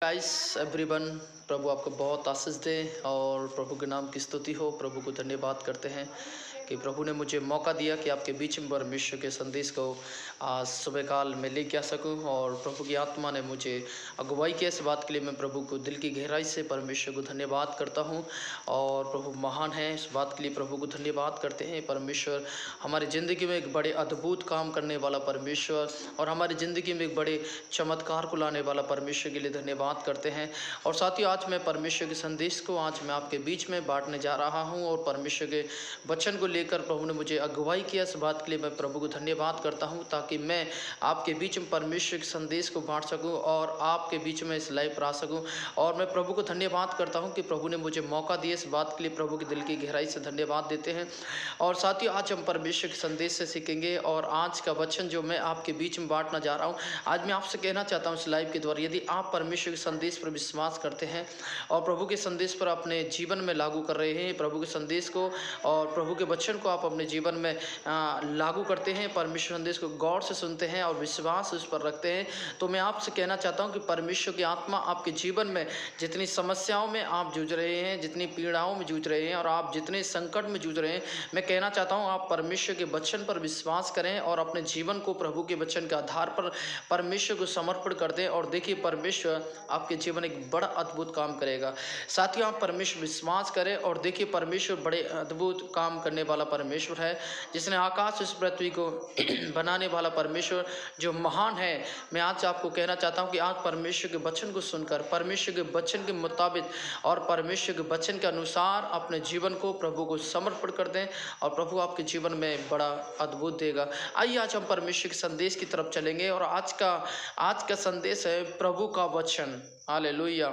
Guys everyone, प्रभु आपको बहुत आशीष दे और प्रभु के नाम की स्तुति हो। प्रभु को धन्यवाद करते हैं कि प्रभु ने मुझे मौका दिया कि आपके बीच में परमेश्वर के संदेश को आज सुबह काल में लेके आ सकूं। और प्रभु की आत्मा ने मुझे अगुवाई की, इस बात के लिए मैं प्रभु को दिल की गहराई से परमेश्वर को धन्यवाद करता हूं। और प्रभु महान है, इस बात के लिए प्रभु को धन्यवाद करते हैं। परमेश्वर हमारी ज़िंदगी में एक बड़े अद्भुत काम करने वाला परमेश्वर और हमारी ज़िंदगी में एक बड़े चमत्कार को लाने वाला परमेश्वर के लिए धन्यवाद करते हैं। और साथियों, आज मैं परमेश्वर के संदेश को आज मैं आपके बीच में बांटने जा रहा हूं और परमेश्वर के वचन को लेकर प्रभु ने मुझे अगुवाई किया, इस बात के लिए मैं प्रभु को धन्यवाद करता हूं, ताकि मैं आपके बीच में परमेश्वर के संदेश को बांट सकूं और आपके बीच में इस लाइव पर आ सकूं। और मैं प्रभु को धन्यवाद करता हूं कि प्रभु ने मुझे मौका दिया, इस बात के लिए प्रभु के दिल की गहराई से धन्यवाद देते हैं। और साथियों, आज हम परमेश्वर के संदेश से सीखेंगे और आज का वचन जो मैं आपके बीच में बांटना जा रहा हूँ, आज मैं आपसे कहना चाहता हूँ इस लाइव के द्वारा, यदि आप परमेश्वर के संदेश पर विश्वास करते हैं और प्रभु के संदेश पर अपने जीवन में लागू कर रहे हैं, प्रभु के संदेश को और प्रभु के वचन को आप अपने जीवन में लागू करते हैं, परमेश्वर संदेश को गौर से सुनते हैं और विश्वास उस पर रखते हैं, तो मैं आपसे कहना चाहता हूं कि परमेश्वर की आत्मा आपके जीवन में जितनी समस्याओं में आप जूझ रहे हैं, जितनी पीड़ाओं में जूझ रहे हैं और आप जितने संकट में जूझ रहे हैं, मैं कहना चाहता हूं आप परमेश्वर के वचन पर विश्वास करें और अपने जीवन को प्रभु के वचन के आधार पर परमेश्वर को समर्पण कर दें। और देखिए, परमेश्वर आपके जीवन एक बड़ा अद्भुत काम करेगा। साथियों, आप परमेश्वर विश्वास करें और देखिए, परमेश्वर बड़े अद्भुत काम करने वाला परमेश्वर है, जिसने आकाश इस पृथ्वी को बनाने वाला परमेश्वर जो महान है। मैं आज आपको कहना चाहता हूं कि आज परमेश्वर के वचन को सुनकर, परमेश्वर के वचन के मुताबिक और परमेश्वर के वचन के अनुसार अपने जीवन को प्रभु को समर्पण कर दें और प्रभु आपके जीवन में बड़ा अद्भुत देगा। आइए आज हम परमेश्वर के संदेश की तरफ चलेंगे और आज का संदेश है प्रभु का वचन। हालेलुया।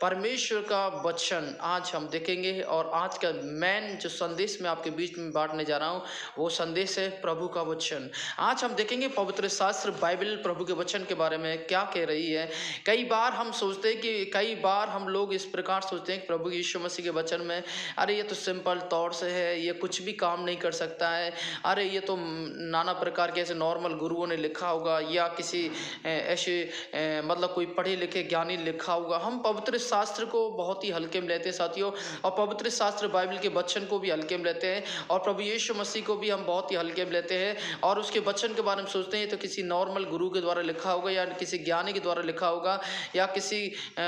परमेश्वर का वचन आज हम देखेंगे और आज का मेन जो संदेश मैं आपके बीच में बांटने जा रहा हूँ वो संदेश है प्रभु का वचन। आज हम देखेंगे पवित्र शास्त्र बाइबल प्रभु के वचन के बारे में क्या कह रही है। कई बार हम सोचते हैं कि कई बार हम लोग इस प्रकार सोचते हैं कि प्रभु यीशु मसीह के वचन में, अरे ये तो सिंपल तौर से है, ये कुछ भी काम नहीं कर सकता है, अरे ये तो नाना प्रकार के ऐसे नॉर्मल गुरुओं ने लिखा होगा या किसी ऐसे मतलब कोई पढ़े लिखे ज्ञानी लिखा होगा। हम पवित्र शास्त्र को बहुत ही हल्के में लेते हैं साथियों, और पवित्र शास्त्र बाइबल के वचन को भी हल्के में लेते हैं और प्रभु यीशु मसीह को भी हम बहुत ही हल्के में लेते हैं और उसके वचन के बारे में सोचते हैं तो किसी नॉर्मल गुरु के द्वारा लिखा होगा या किसी ज्ञानी के द्वारा लिखा होगा या किसी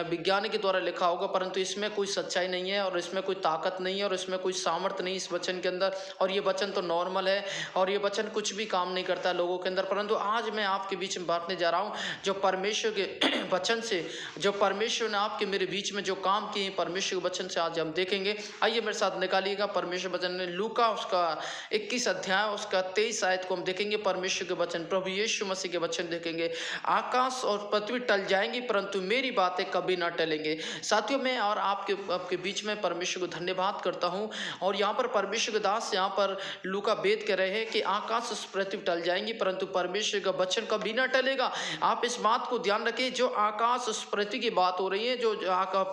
विज्ञानी के द्वारा लिखा होगा, परंतु इसमें कोई सच्चाई नहीं है और इसमें कोई ताकत नहीं है और इसमें कोई सामर्थ्य नहीं इस वचन के अंदर। और ये वचन तो नॉर्मल है और ये वचन कुछ भी काम नहीं करता लोगों के अंदर। परंतु आज मैं आपके बीच में बांटने जा रहा हूँ जो परमेश्वर के वचन से, जो परमेश्वर ने आपके मेरे बीच में जो काम किए हैं परमेश्वर के वचन से आज हम देखेंगे। आइए मेरे साथ निकालिएगा परमेश्वर वचन ने लूका उसका 21 अध्याय उसका 23 आयत को हम देखेंगे। परमेश्वर के वचन, प्रभु यीशु मसीह के वचन देखेंगे। आकाश और पृथ्वी टल जाएंगी परंतु मेरी बातें कभी ना टलेंगे। साथियों, मैं और आपके बीच में परमेश्वर को धन्यवाद करता हूँ। और यहाँ पर परमेश्वर के दास यहाँ पर लूका वेद कह रहे हैं कि आकाश और पृथ्वी टल जाएंगी परंतु परमेश्वर का वचन कभी ना टलेगा। आप इस बात को ध्यान रखें, जो आकाश और पृथ्वी की बात हो रही है, जो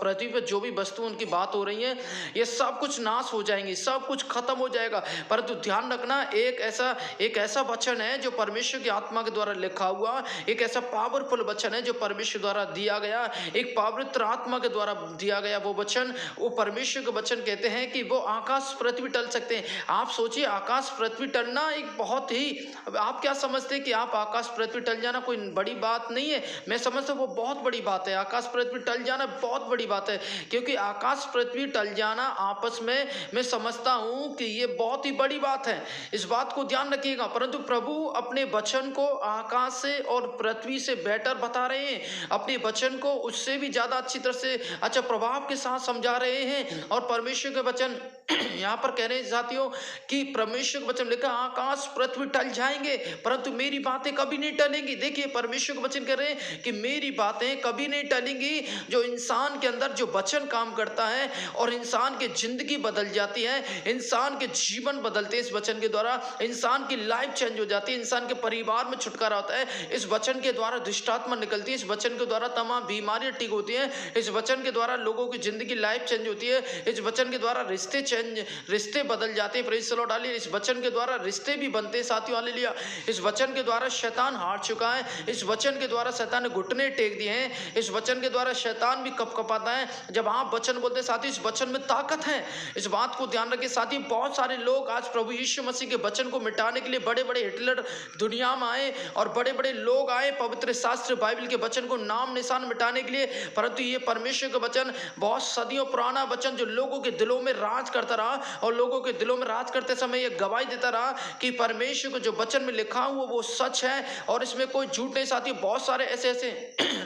पृथ्वी पर जो भी वस्तु उनकी बात हो रही है, ये सब कुछ नाश हो जाएंगी, सब कुछ खत्म हो जाएगा। परंतु ध्यान रखना, एक ऐसा वचन है जो परमेश्वर की आत्मा के द्वारा लिखा हुआ, एक ऐसा पावरफुल वचन है जो परमेश्वर द्वारा दिया गया, एक पवित्र आत्मा के द्वारा दिया गया वो वचन, वो परमेश्वर के वचन कहते हैं कि वो आकाश पृथ्वी टल सकते हैं। आप सोचिए, आकाश पृथ्वी टलना एक बहुत ही, आप क्या समझते हैं कि आप आकाश पृथ्वी टल जाना कोई बड़ी बात नहीं है? मैं समझता हूँ वो बहुत बड़ी बात है। आकाश पृथ्वी टल जाना बहुत बड़ी बात है, क्योंकि आकाश पृथ्वी टल जाना आपस में मैं समझता हूं कि ये बहुत ही बड़ी बात है। इस बात को ध्यान रखिएगा। परंतु प्रभु अपने वचन को आकाश से और पृथ्वी से बेटर बता रहे हैं, अपने वचन को उससे भी ज्यादा अच्छी तरह से अच्छा प्रभाव के साथ समझा रहे हैं। और परमेश्वर के वचन यहाँ पर कह रहे हैं साथियों कि परमेश्वर के वचन लिखा, आकाश पृथ्वी टल जाएंगे परंतु मेरी बातें कभी नहीं टलेंगी। देखिए, परमेश्वर के वचन कह रहे हैं कि मेरी बातें कभी नहीं टलेंगी। जो इंसान के अंदर जो वचन काम करता है और इंसान की जिंदगी बदल जाती है, इंसान के जीवन बदलते हैं। इस वचन के द्वारा इंसान की लाइफ चेंज हो जाती है, इंसान के परिवार में छुटकारा होता है। इस वचन के द्वारा दुष्ट आत्मा निकलती है, इस वचन के द्वारा तमाम बीमारियां ठीक होती हैं, इस वचन के द्वारा लोगों की जिंदगी लाइफ चेंज होती है, इस वचन के द्वारा रिश्ते बदल जाते हैं। Praise the Lord, hallelujah. इस वचन के द्वारा रिश्ते भी बनते हैं साथियों, हालेलुया। इस वचन के द्वारा शैतान हार चुका है, इस वचन के द्वारा शैतान ने घुटने टेक दिए हैं, इस वचन के द्वारा शैतान भी कपकपाता है जब आप वचन बोलते हैं। साथियों, इस वचन में ताकत है, इस बात को ध्यान रखिए। साथियों, बहुत सारे लोग आज प्रभु यीशु मसीह के वचन को मिटाने के लिए बड़े बड़े हिटलर दुनिया में आए और बड़े बड़े लोग आए पवित्र शास्त्र बाइबल के वचन को नाम निशान मिटाने के लिए, परंतु ये परमेश्वर का वचन बहुत सदियों पुराना वचन जो लोगों के दिलों में राज करता रहा और लोगों के दिलों में राज करते समय ये गवाही देता रहा कि परमेश्वर को जो वचन में लिखा हुआ वो सच है और इसमें कोई झूठ नहीं। साथियों, बहुत सारे ऐसे ऐसे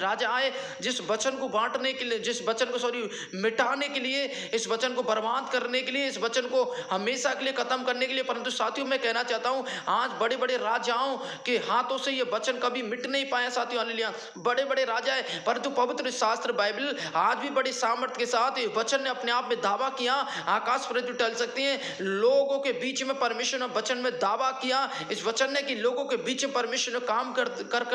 राजा आए जिस वचन को बांटने के लिए, जिस वचन को मिटाने के लिए, इस वचन को बर्बाद करने के लिए, इस वचन को हमेशा के लिए खत्म करने के लिए। परंतु साथियों, मैं कहना चाहता हूं आज बड़े बड़े राजाओं के हाथों से ये वचन कभी मिट नहीं पाया साथियों, हालेलुया। बड़े बड़े राजा है, परंतु पवित्र शास्त्र बाइबल आज भी बड़ी सामर्थ्य के साथ ये वचन ने अपने आप में दावा किया। आकाश पृथ्वी टल सकती है, लोगों के बीच में परमेश्वर ने वचन में दावा किया इस वचन ने कि लोगों के बीच में परमेश्वर ने काम कर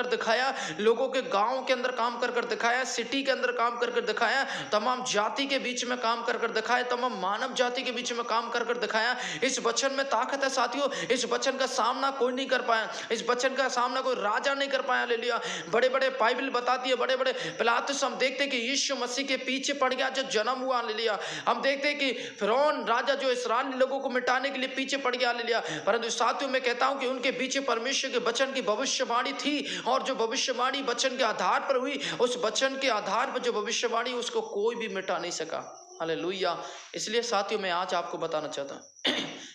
दिखाया, लोगों के गांव के अंदर काम कर दिखाया, सिटी के अंदर काम कर दिखाया, तमाम जाति के बीच में काम कर दिखाया, तमाम मानव जाति के बीच में काम कर दिखाया। इस वचन में ताकत है साथियों, इस वचन का सामना कोई नहीं कर पाया, इस वचन का सामना कोई राजा नहीं कर पाया, हालेलुया। बड़े बड़े बाइबल बताती है, बड़े बड़े पिलातुस हम देखते हैं कि यीशु मसीह के पीछे पड़ गया जो जन्म हुआ, हालेलुया। हम देखते हैं कि फिरौन राजा जो इस्राएली लोगों को मिटाने के लिए पीछे पड़ गया, हालेलुया। परंतु साथियों, मैं कहता हूं कि उनके पीछे परमेश्वर के वचन की भविष्यवाणी थी और जो भविष्यवाणी वचन के आधार पर हुई, उस वचन के आधार पर जो भविष्यवाणी उसको कोई भी मिटा नहीं सका, हालेलुया। इसलिए साथियों, मैं आज आपको बताना चाहता हूं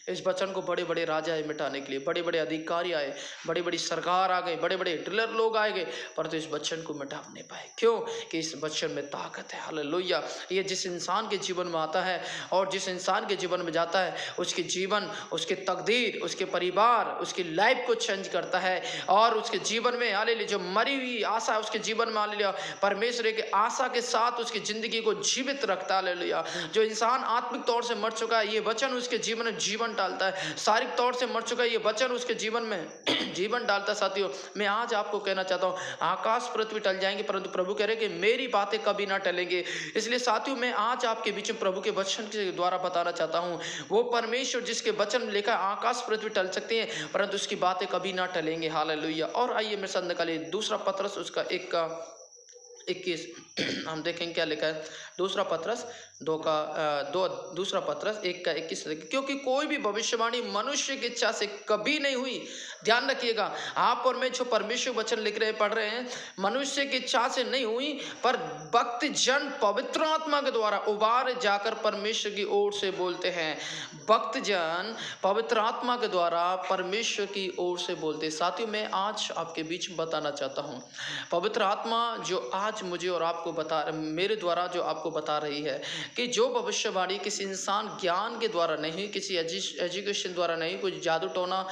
इस वचन को बड़े बड़े राजा आए मिटाने के लिए, बड़े बड़े अधिकारी आए, बड़ी बड़ी सरकार आ गई, बड़े बड़े हिटलर लोग आए गए, परंतु इस वचन को मिटा नहीं पाए। क्यों? कि इस वचन में ताकत है, हालेलुया। ये जिस इंसान के जीवन में आता है और जिस इंसान के जीवन में जाता है, उसके जीवन, उसके तकदीर, उसके परिवार, उसकी लाइफ को चेंज करता है और उसके जीवन में, हालेलुया, जो मरी हुई आशा है उसके जीवन में, हालेलुया, परमेश्वर की आशा के साथ उसकी जिंदगी को जीवित रखता है, हालेलुया। जो इंसान आत्मिक तौर से मर चुका है, ये वचन उसके जीवन में जीवन डालता है। शारीरिक तौर से मर चुका है, ये वचन उसके जीवन में जीवन डालता है। साथियों, मैं आज आपको कहना चाहता हूँ आकाश पृथ्वी टल जाएंगे परंतु प्रभु कह रहे कि मेरी बातें कभी ना टलेंगे। इसलिए साथियों, मैं आज आपके बीच में प्रभु के वचन के द्वारा बताना चाहता हूँ, वो परमेश्वर जिसके वचन में लिखा आकाश पृथ्वी टल सकते हैं परंतु उसकी बातें कभी ना टलेंगे, हालेलुया। और आइए मेरे साथ निकालिए दूसरा पत्रस उसका 1:21 हम देखेंगे क्या लिखा है। दूसरा पत्रस 1:21, क्योंकि कोई भी भविष्यवाणी मनुष्य की इच्छा से कभी नहीं हुई। ध्यान रखिएगा, आप और मैं जो परमेश्वर वचन लिख रहे हैं, पढ़ रहे हैं, मनुष्य की इच्छा से नहीं हुई पर भक्त जन पवित्र आत्मा के द्वारा उबार जाकर परमेश्वर की ओर से बोलते हैं। भक्त जन पवित्र आत्मा के द्वारा परमेश्वर की ओर से बोलते हैं। साथियों, मैं आज आपके बीच में बताना चाहता हूँ, पवित्र आत्मा जो आज मुझे और आपको मेरे द्वारा जो आपको बता रही है कि जो भविष्यवाणी किसी इंसान ज्ञान के द्वारा नहीं, किसी एजुकेशन द्वारा नहीं, कोई जादू टोना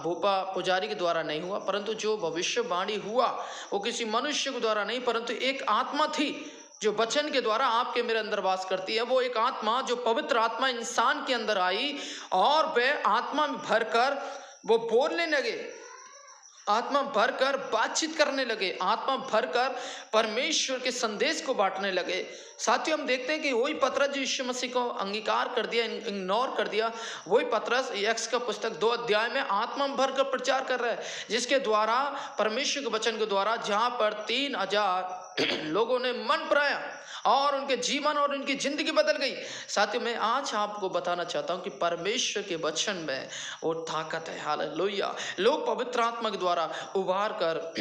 भोपा पुजारी के द्वारा नहीं हुआ, परंतु जो भविष्यवाणी हुआ वो किसी मनुष्य के द्वारा नहीं, परंतु एक आत्मा थी जो वचन के द्वारा आपके मेरे अंदर वास करती है। वो एक आत्मा जो पवित्र आत्मा इंसान के अंदर आई और वह आत्मा में भरकर वो बोलने लगे, आत्मा भरकर बातचीत करने लगे, आत्मा भरकर परमेश्वर के संदेश को बांटने लगे। साथियों, हम देखते हैं कि वही पतरस जो यीशु मसीह को अंगीकार कर दिया, इग्नोर कर दिया, वही पतरस एक्स का पुस्तक 2 अध्याय में आत्मा में भरकर प्रचार कर रहा है, जिसके द्वारा परमेश्वर के वचन के द्वारा जहां पर 3000 लोगों ने मन पराया और उनके जीवन और उनकी जिंदगी बदल गई। साथियों, मैं आज आपको बताना चाहता हूं कि परमेश्वर के वचन में वो ताकत है, हालेलुया। लोग पवित्र आत्मा के द्वारा उबार कर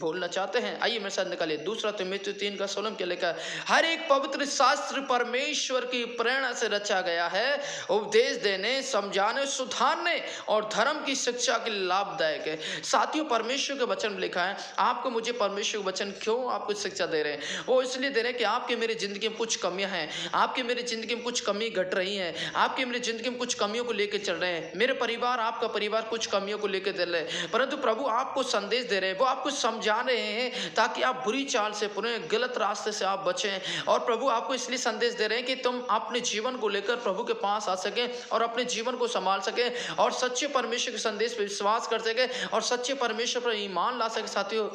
बोलना चाहते हैं। आइए मेरे साथ निकालिए दूसरा तीमुथियुस 3:16 क्या लिखा है। हर एक पवित्र शास्त्र परमेश्वर की प्रेरणा से रचा गया है, उपदेश देने, समझाने, सुधारने और धर्म की शिक्षा के लाभदायक है। साथियों, परमेश्वर के वचन में लिखा है, आपको मुझे परमेश्वर के वचन क्यों आपको शिक्षा दे रहे हैं? वो इसलिए दे रहे हैं कि आपके मेरी ज़िंदगी में कुछ कमियां हैं, आपकी मेरी ज़िंदगी में कुछ कमी घट रही है, आपकी मेरी ज़िंदगी में कुछ कमियों को लेकर चल रहे हैं, मेरे परिवार आपका परिवार कुछ कमियों को लेकर चल रहे हैं, परंतु प्रभु आपको संदेश दे रहे हैं, वो आपको समझा रहे हैं ताकि आप बुरी चाल से, पूरे गलत रास्ते से आप बचें। और प्रभु आपको इसलिए संदेश दे रहे हैं कि तुम अपने जीवन को लेकर प्रभु के पास आ सकें और अपने जीवन को संभाल सकें और सच्चे परमेश्वर के संदेश पर विश्वास कर सके और सच्चे परमेश्वर पर ईमान ला सके। साथियों,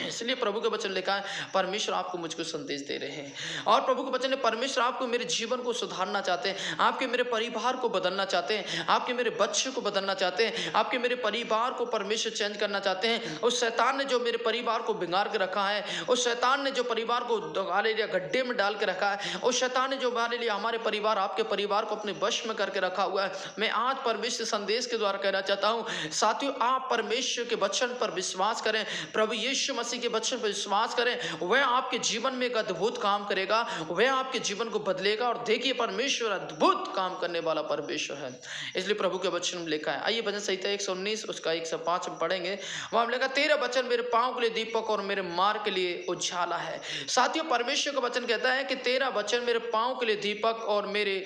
इसलिए प्रभु के वचन लिखा है, परमेश्वर आपको मुझको संदेश दे रहे हैं और प्रभु के वचन ने परमेश्वर आपको मेरे जीवन को सुधारना चाहते हैं, आपके मेरे परिवार को बदलना चाहते हैं, आपके मेरे बच्चे को बदलना चाहते हैं, आपके मेरे परिवार को परमेश्वर चेंज करना चाहते हैं। उस शैतान ने जो मेरे परिवार को बिगाड़ के रखा है, उस शैतान ने जो परिवार को गड्ढे में डाल के रखा है, उस शैतान ने जो हमारे लिए हमारे परिवार, आपके परिवार को अपने वश में करके रखा हुआ है, मैं आज परमेश्वर संदेश के द्वारा कहना चाहता हूं, साथियों, आप परमेश्वर के वचन पर विश्वास करें, प्रभु यीशु मसीह के वचन पर विश्वास करें, वह आपके जीवन में एक अद्भुत काम करेगा, वह आपके जीवन को बदलेगा। और देखिए, परमेश्वर अद्भुत काम करने वाला परमेश्वर है, इसलिए प्रभु के वचन में लिखा है। आइए भजन संहिता 119 उसका 105 में पढ़ेंगे। वहां लिखा, तेरा वचन मेरे पांव के लिए दीपक और मेरे मार्ग के लिए उजाला है। साथियों, परमेश्वर का वचन कहता है कि तेरा वचन मेरे पांव के लिए दीपक और मेरे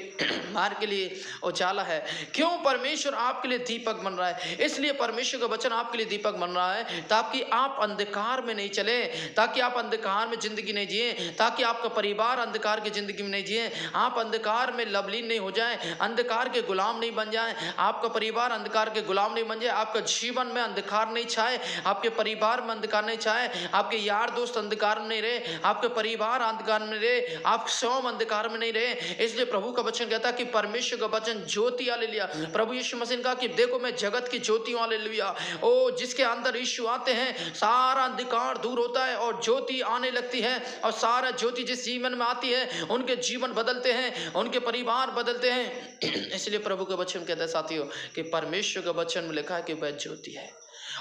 मार्ग के लिए उजाला है। क्यों परमेश्वर आपके लिए दीपक बन रहा है? इसलिए परमेश्वर का वचन आपके लिए दीपक बन रहा है ताकि आप अंधकार में नहीं चले, ताकि आप अंधकार में जिंदगी नहीं जिए, ताकि आपका परिवार अंधकार की जिंदगी में नहीं जिए, आप अंधकार में लवलीन नहीं हो जाए, अंधकार के गुलाम नहीं बन जाए, आपका परिवार अंधकार के गुलाम नहीं बन जाए, आपका जीवन में अंधकार नहीं छाए, आपके परिवार में अंधकार नहीं छाए, आपके यार दोस्त अंधकार में नहीं रहे, आपके परिवार अंधकार में रहे, आप स्वयं अंधकार में नहीं रहे। इसलिए प्रभु का वचन कहता है कि परमेश्वर का वचन ज्योति हालेलुया। प्रभु यीशु मसीह ने कहा कि देखो मैं जगत की ज्योति हूं, हालेलुया। ओ जिसके अंदर यीशु आते हैं सारा अंधकार दूर होता है और ज्योति आने लगती है, और सारा ज्योति जिस जीवन में आती है उनके जीवन बदलते हैं, उनके परिवार बदलते हैं। इसलिए प्रभु का वचन कहता है साथियों कि परमेश्वर का वचन में लिखा है कि वह ज्योति है।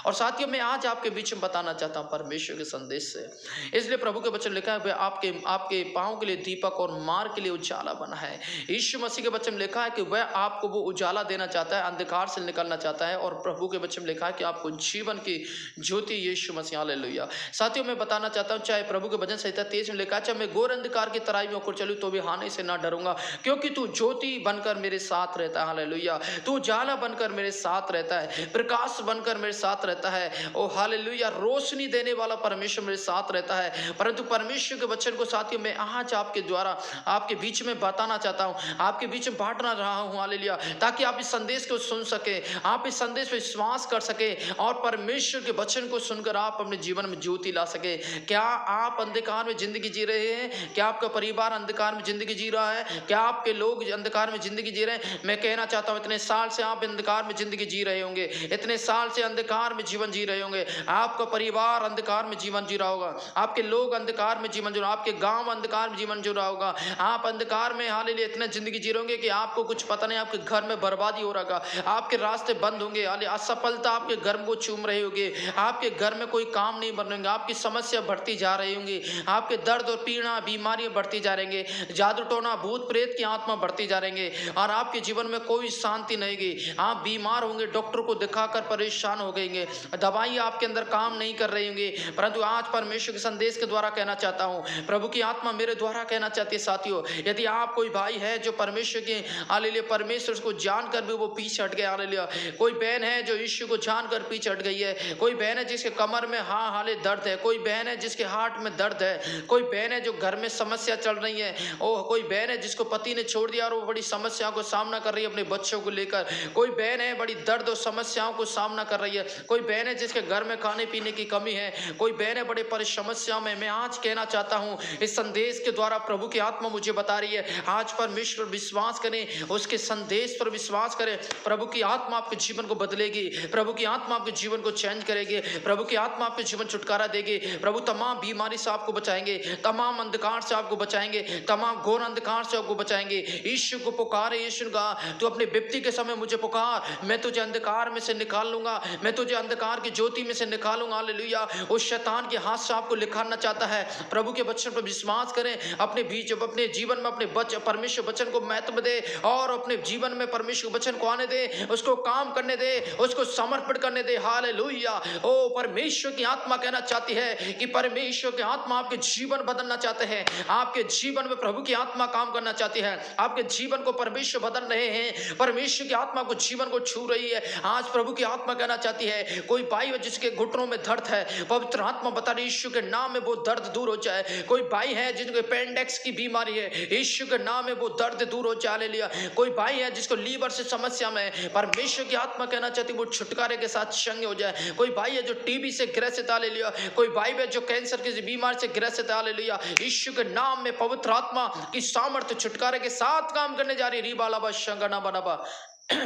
और साथियों, मैं आज आपके बीच में बताना चाहता हूं परमेश्वर के संदेश से। इसलिए प्रभु के वचन लिखा है वह आपके पांव के लिए दीपक और मार्ग के लिए उजाला बना है। यीशु मसीह के वचन में लिखा है कि वह आपको वो उजाला देना चाहता है, अंधकार से निकलना चाहता है। और प्रभु के वचन में लिखा है कि आपको जीवन की ज्योति यीशु मसीह, हालेलुया। साथियों, मैं बताना चाहता हूँ, चाहे प्रभु के वचन संहिता 23 में लिखा है, चाहे मैं घोर अंधकार की तराई में होकर चलूँ तो भी हानि से ना डरूंगा, क्योंकि तू ज्योति बनकर मेरे साथ रहता है, हालेलुया। तू उजाला बनकर मेरे साथ रहता है, प्रकाश बनकर मेरे साथ रहता है। ओ हालेलुया, रोशनी देने वाला परमेश्वर मेरे साथ रहता है। परंतु परमेश्वर के वचन को साथियों मैं आज आपके द्वारा आपके बीच में बताना चाहता हूं, आपके बीच में बांटना रहा हूं, हालेलुया, ताकि आप इस संदेश को सुन सके, आप इस संदेश पर विश्वास कर सके और परमेश्वर के वचन को सुनकर आप अपने जीवन में ज्योति ला सके। क्या आप अंधकार में जिंदगी जी रहे हैं? क्या आपका परिवार अंधकार में जिंदगी जी रहा है? क्या आपके लोग अंधकार में जिंदगी जी रहे हैं? मैं कहना चाहता हूं, इतने साल से आप अंधकार में जिंदगी जी रहे होंगे, इतने साल से अंधकार में जीवन जी रहे होंगे, आपका परिवार अंधकार में जीवन जी रहा होगा, आपके लोग अंधकार में जीवन जी रहा, आपके गांव अंधकार में जीवन जी रहा होगा, आप अंधकार में हालेलुया इतने जिंदगी जी रहे होंगे कि आपको कुछ पता नहीं, आपके घर में बर्बादी हो रहा, आपके रास्ते बंद होंगे, असफलता आपके घर को चूम रहे होंगे, आपके घर में कोई काम नहीं बन रहे, आपकी समस्या बढ़ती जा रही होंगी, आपके दर्द और पीड़ा बीमारियां बढ़ती जा रहेंगे, जादू टोना भूत प्रेत की आत्मा बढ़ती जा रहेंगे और आपके जीवन में कोई शांति नहीं होगी। आप बीमार होंगे, डॉक्टर को दिखाकर परेशान हो गएंगे, दवाई आपके अंदर काम नहीं कर रही होंगी। परंतु आज परमेश्वर के संदेश के द्वारा कहना चाहता हूं, प्रभु की आत्मा मेरे द्वारा कहना चाहती है साथियों, यदि आप कोई भाई है जो परमेश्वर के हालेलुया परमेश्वर को जानकर भी वो पीछे हट गया, हालेलुया, कोई बहन है जो यीशु को जानकर पीछे हट गई है, कोई बहन है जिसके कमर में हाले दर्द है, कोई बहन है जिसके हार्ट में दर्द है, कोई बहन है जो घर में समस्या चल रही है, और कोई बहन है जिसको पति ने छोड़ दिया और वो बड़ी समस्या को सामना कर रही है अपने बच्चों को लेकर, कोई बहन है बड़ी दर्द और समस्याओं को सामना कर रही है, कोई बहन है जिसके घर में खाने पीने की कमी है, कोई बहन है बड़े समस्या में। मैं आज कहना चाहता हूं इस संदेश के द्वारा प्रभु की आत्मा मुझे बता रही है, आज परमेश्वर विश्वास करें, उसके संदेश पर विश्वास करें, प्रभु की आत्मा आपके जीवन को बदलेगी, प्रभु की आत्मा आपके जीवन को चेंज करेगी, प्रभु की आत्मा आपके जीवन छुटकारा देगी, प्रभु तमाम बीमारी से आपको बचाएंगे, तमाम अंधकार से आपको बचाएंगे, तमाम घोर अंधकार से आपको बचाएंगे। यीशु को पुकारे, यीशु का तू अपनी विपत्ति के समय मुझे पुकार, मैं तुझे अंधकार में से निकाल लूंगा, मैं तुझे अंधकार की ज्योति में से निकालूंगा। हालेलुया। उस शैतान के हाथ से आपको निकालना चाहता है। प्रभु के वचन पर विश्वास करें, अपने बीच अपने जीवन में अपने परमेश्वर वचन को महत्व दे और अपने जीवन में परमेश्वर वचन को आने दे, उसको काम करने दे, उसको समर्पण करने दे। हालेलुया। ओ परमेश्वर की आत्मा कहना चाहती है कि परमेश्वर की आत्मा आपके जीवन बदलना चाहते हैं, आपके जीवन में प्रभु की आत्मा काम करना चाहती है, आपके जीवन को परमेश्वर बदल रहे हैं, परमेश्वर की आत्मा को जीवन को छू रही है। आज प्रभु की आत्मा कहना चाहती है, कोई भाई है जिसके घुटनों में दर्द है, पवित्र आत्मा बता रही यीशु के नाम में वो दर्द दूर हो जाए। कोई भाई है जिनको अपेंडिक्स की बीमारी है, यीशु के नाम में वो दर्द दूर हो जाए। हालेलुया। कोई भाई है जिसको लीवर से समस्या में, परमेश्वर की आत्मा कहना चाहती है वो छुटकारे के साथ चंगे हो जाए। कोई भाई है जो टीबी से ग्रसित, हालेलुया। कोई भाई है जो कैंसर की बीमारी से ग्रसित, हालेलुया। यीशु के नाम में पवित्र आत्मा की सामर्थ्य छुटकारे के साथ काम करने जा रही है। रीबालाबा शंगना बनाबा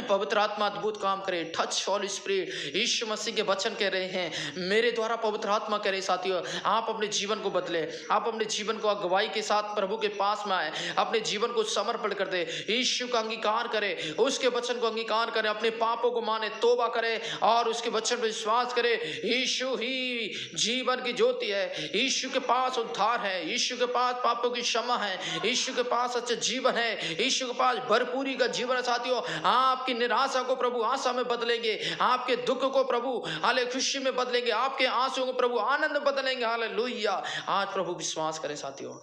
पवित्र आत्मा अद्भुत काम करे। टच हॉली स्पिरिट। यीशु मसीह के वचन कह रहे हैं, मेरे द्वारा पवित्र आत्मा कह रहे साथियों, आप अपने जीवन को बदले, आप अपने जीवन को अगुवाई के साथ प्रभु के पास में आए, अपने जीवन को समर्पण कर दे, यीशु का अंगीकार करे, उसके वचन को अंगीकार करे, अपने पापों को माने, तौबा करे और उसके वचन पर विश्वास करे। यीशु ही जीवन की ज्योति है, यीशु के पास उद्धार है, यीशु के पास पापों की क्षमा है, यीशु के पास अच्छा जीवन है, यीशु के पास भरपूरी का जीवन है। साथियों, आपकी निराशा को प्रभु आशा में बदलेंगे, आपके दुख को प्रभु हाले खुशी में बदलेंगे, आपके आंसू को प्रभु आनंद में बदलेंगे। हालेलुया। आज प्रभु विश्वास करें साथियों।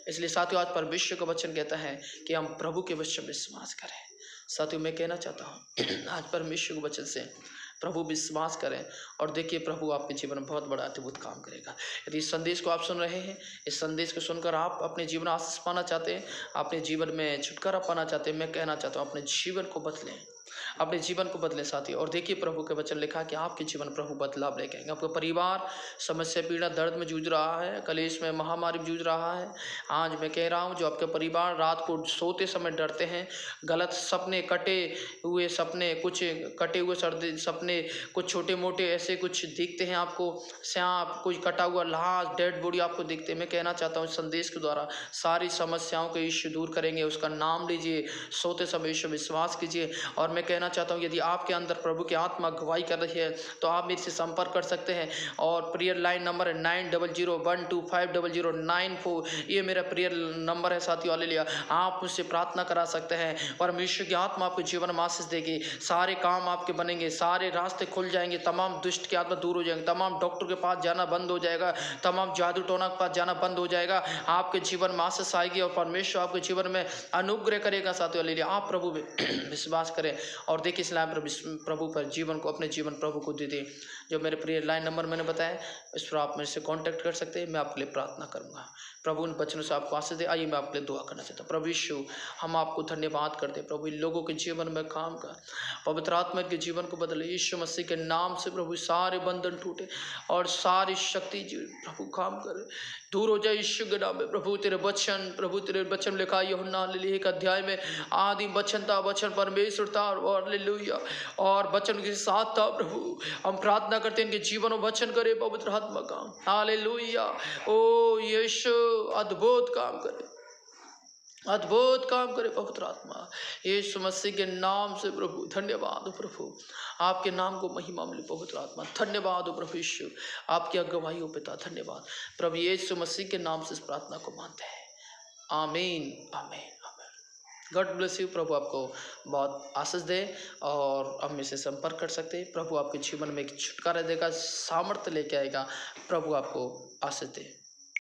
इसलिए साथियों, आज परमेश्वर का वचन कहता है कि हम प्रभु के वचन पर विश्वास करें। साथियों, मैं कहना चाहता हूँ आज परमेश्वर के वचन से प्रभु विश्वास करें और देखिए प्रभु आपके जीवन में बहुत बड़ा अद्भुत काम करेगा। यदि इस संदेश को आप सुन रहे हैं, इस संदेश को सुनकर आप अपने जीवन में आशीष पाना चाहते हैं, अपने जीवन में छुटकारा पाना चाहते हैं, मैं कहना चाहता हूँ अपने जीवन को बदलें, अपने जीवन को बदले साथियों। और देखिए प्रभु के वचन लिखा कि आपके जीवन प्रभु बदलाव लेके आएंगे। आपका परिवार समस्या पीड़ा दर्द में जूझ रहा है, कलेश में महामारी में जूझ रहा है, आज मैं कह रहा हूँ जो आपके परिवार रात को सोते समय डरते हैं, गलत सपने, कटे हुए सपने, कुछ कटे हुए सर्दी सपने, कुछ छोटे मोटे ऐसे कुछ दिखते हैं आपको, सांप, कुछ कटा हुआ लाश, डेड बॉडी आपको दिखते हैं। मैं कहना चाहता हूँ संदेश के द्वारा सारी समस्याओं को यीशु दूर करेंगे। उसका नाम लीजिए, सोते समय यीशु विश्वास कीजिए। और मैं कहना चाहता हूँ यदि आपके अंदर प्रभु की आत्मा अगुवाई कर रही है तो आप मेरे से संपर्क कर सकते हैं। और प्रेयर लाइन नंबर है 9001250094। ये मेरा प्रेयर नंबर है साथियों। हालेलुया। आप मुझसे प्रार्थना करा सकते हैं। परमेश्वर की आत्मा आपको जीवन में आशीष देगी, सारे काम आपके बनेंगे, सारे रास्ते खुल जाएंगे, तमाम दुष्ट की आत्मा दूर हो जाएंगे, तमाम डॉक्टर के पास जाना बंद हो जाएगा, तमाम जादू टोना के पास जाना बंद हो जाएगा। आपके जीवन में आशीष आएगी और परमेश्वर आपके जीवन में अनुग्रह करेगा साथियों। हालेलुया। आप प्रभु विश्वास करें और देखिए इस लाइन पर प्रभु पर जीवन को, अपने जीवन प्रभु को दे दें। जो मेरे प्रिय लाइन नंबर मैंने बताया, इस पर आप मेरे से कांटेक्ट कर सकते हैं। मैं आपके लिए प्रार्थना करूंगा। प्रभु उन वचनों से आपको आशीष दे। आइए मैं आपके लिए दुआ करना चाहता हूँ। प्रभु यीशु, हम आपको धन्यवाद करते हैं प्रभु, इन लोगों के जीवन में काम कर, पवित्र आत्मा के जीवन को बदले यीशु मसीह के नाम से प्रभु। सारे बंधन टूटे और सारी शक्ति प्रभु काम करे, दूर हो जाए यीशु के नाम में। प्रभु तेरे वचन, प्रभु तेरे वचन लिखा यूहन्ना 1 अध्याय में, आदि वचन था, वचन परमेश्वर था और हालेलुया और वचन के साथ था। प्रभु हम प्रार्थना करते हैं इनके जीवन में वचन करे पवित्र आत्मा काम। हालेलुया। ओ यीशु अद्भुत काम करे, अद्भुत काम करे पवित्र आत्मा यीशु मसीह के नाम से। प्रभु धन्यवाद प्रभु, आपके नाम को महिमा मिले पवित्र आत्मा। धन्यवाद प्रभु यीशु, आपकी अगुवाई हो पिता। धन्यवाद प्रभु यीशु मसीह के नाम से इस प्रार्थना को मानते हैं। आमीन आमीन आमीन। God bless you. प्रभु आपको बहुत आशीष दे और हम इससे संपर्क कर सकते हैं। प्रभु आपके जीवन में एक छुटकारा देगा, सामर्थ्य लेके आएगा। प्रभु आपको आशीष दे।